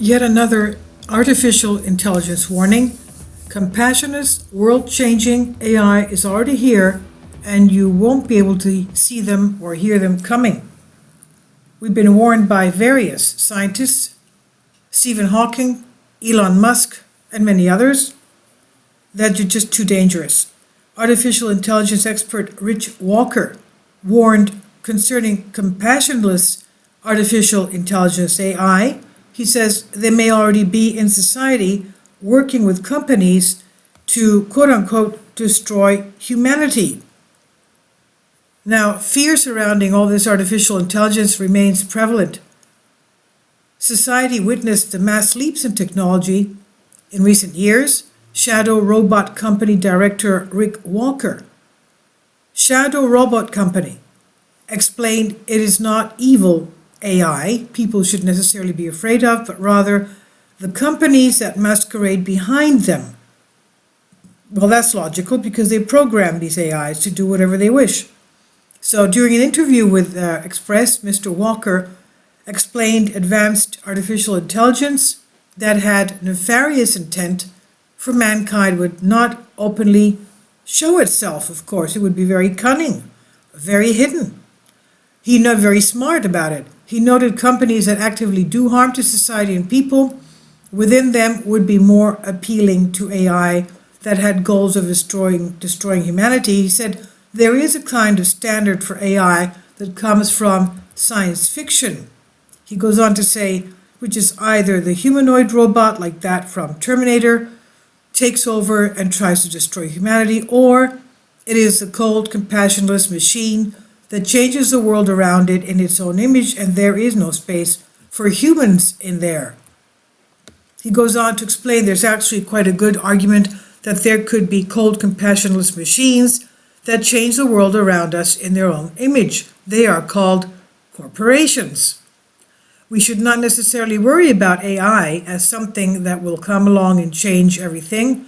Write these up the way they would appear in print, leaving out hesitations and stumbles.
Yet another artificial intelligence warning. Compassionless, world-changing AI is already here, and you won't be able to see them or hear them coming. We've been warned by various scientists, Stephen Hawking, Elon Musk, and many others, that you're just too dangerous. Artificial intelligence expert Rich Walker warned concerning compassionless artificial intelligence AI. He says they may already be in society working with companies to, quote-unquote, destroy humanity. Now, fear surrounding all this artificial intelligence remains prevalent. Society witnessed the mass leaps in technology in recent years. Shadow Robot Company Director Rick Walker, Shadow Robot Company, explained it is not evil AI people should necessarily be afraid of, but rather the companies that masquerade behind them. Well, that's logical because they program these AIs to do whatever they wish. So during an interview with Express, Mr. Walker explained advanced artificial intelligence that had nefarious intent for mankind would not openly show itself, of course. It would be very cunning, very hidden. He's not very smart about it. He noted companies that actively do harm to society and people within them would be more appealing to AI that had goals of destroying humanity. He said there is a kind of standard for AI that comes from science fiction. He goes on to say, which is either the humanoid robot like that from Terminator takes over and tries to destroy humanity, or it is a cold, compassionless machine that changes the world around it in its own image, and there is no space for humans in there. He goes on to explain there's actually quite a good argument that there could be cold, compassionless machines that change the world around us in their own image. They are called corporations. We should not necessarily worry about AI as something that will come along and change everything.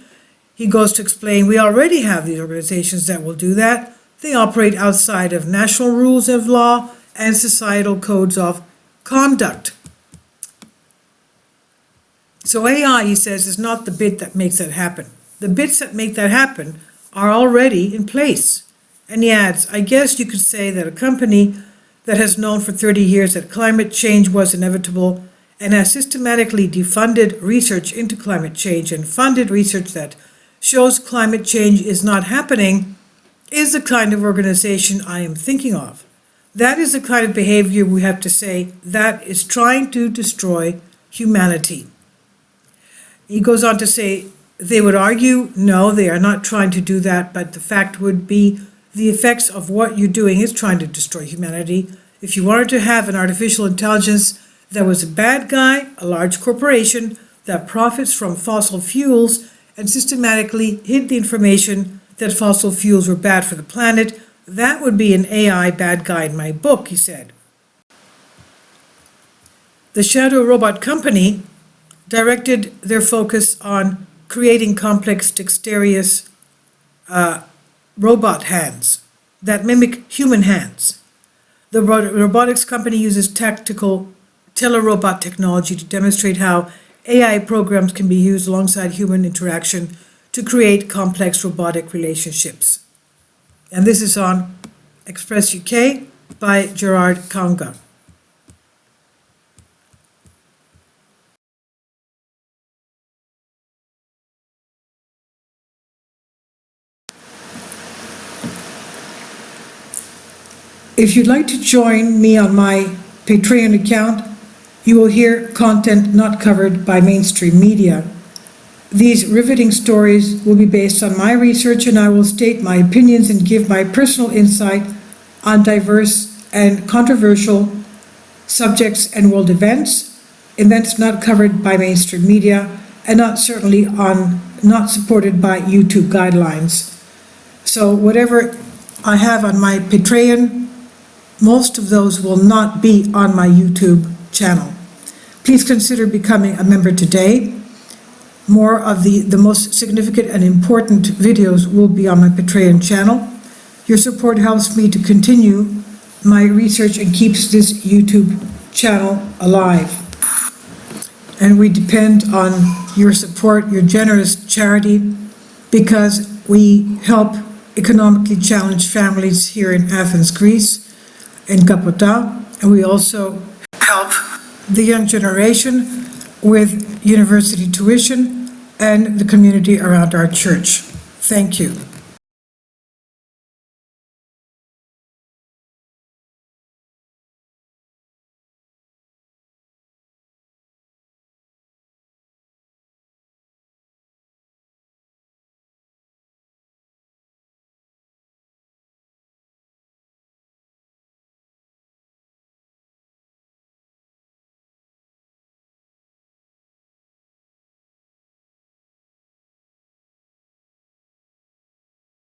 He goes to explain we already have these organizations that will do that. They operate outside of national rules of law and societal codes of conduct. So AI, he says, is not the bit that makes that happen. The bits that make that happen are already in place. And he adds, I guess you could say that a company that has known for 30 years that climate change was inevitable and has systematically defunded research into climate change and funded research that shows climate change is not happening is the kind of organization I am thinking of. That is the kind of behavior we have to say that is trying to destroy humanity. He goes on to say they would argue, no, they are not trying to do that, but the fact would be the effects of what you're doing is trying to destroy humanity. If you wanted to have an artificial intelligence that was a bad guy, a large corporation that profits from fossil fuels and systematically hid the information that fossil fuels were bad for the planet, that would be an AI bad guy in my book, he said. The Shadow Robot Company directed their focus on creating complex, dexterous robot hands that mimic human hands. The robotics company uses tactical telerobot technology to demonstrate how AI programs can be used alongside human interaction to create complex robotic relationships. And this is on Express UK by Gerard Kaunga. If you'd like to join me on my Patreon account, you will hear content not covered by mainstream media. These riveting stories will be based on my research, and I will state my opinions and give my personal insight on diverse and controversial subjects and world events not covered by mainstream media, and not supported by YouTube guidelines. So whatever I have on my Patreon, most of those will not be on my YouTube channel. Please consider becoming a member today. More of the most significant and important videos will be on my Patreon channel. Your support helps me to continue my research and keeps this YouTube channel alive. and we depend on your support, your generous charity, because we help economically challenged families here in Athens, Greece, in Kapota, and we also help the young generation with university tuition and the community around our church. Thank you.